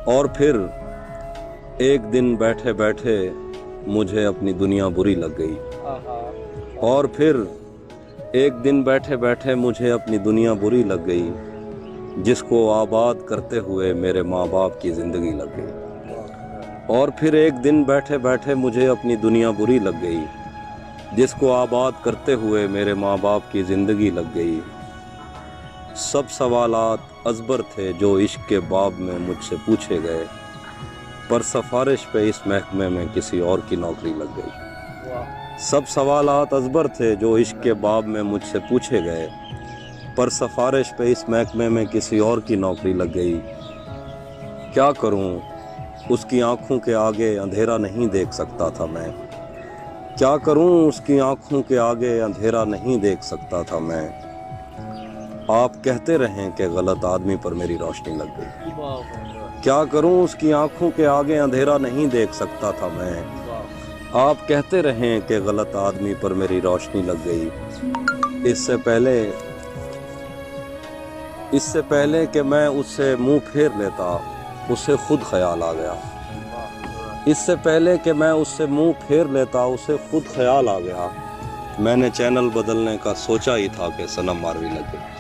اور پھر ایک دن بیٹھے بیٹھے مجھے اپنی دنیا بری لگ گئی. اور پھر ایک دن بیٹھے بیٹھے مجھے اپنی دنیا بری لگ گئی، جس کو آباد کرتے ہوئے میرے ماں باپ کی زندگی لگ گئی. اور پھر ایک دن بیٹھے بیٹھے مجھے اپنی دنیا بری لگ گئی، جس کو آباد کرتے ہوئے میرے ماں باپ کی زندگی لگ گئی. سب سوالات ازبر تھے جو عشق کے باب میں مجھ سے پوچھے گئے، پر سفارش پہ اس محکمے میں کسی اور کی نوکری لگ گئی. سب سوالات ازبر تھے جو عشق کے باب میں مجھ سے پوچھے گئے، پر سفارش پہ اس محکمے میں کسی اور کی نوکری لگ گئی. کیا کروں، اس کی آنکھوں کے آگے اندھیرا نہیں دیکھ سکتا تھا میں. کیا کروں، اس کی آنکھوں کے آگے اندھیرا نہیں دیکھ سکتا تھا میں. آپ کہتے رہیں کہ غلط آدمی پر میری روشنی لگ گئی. کیا کروں، اس کی آنکھوں کے آگے اندھیرا نہیں دیکھ سکتا تھا میں. آپ کہتے رہیں کہ غلط آدمی پر میری روشنی لگ گئی. اس سے پہلے کہ میں اس سے منہ پھیر لیتا، اسے خود خیال آ گیا. اس سے پہلے کہ میں اس سے منہ پھیر لیتا، اسے خود خیال آ گیا. میں نے چینل بدلنے کا سوچا ہی تھا کہ صنم ماروی لگ گئی.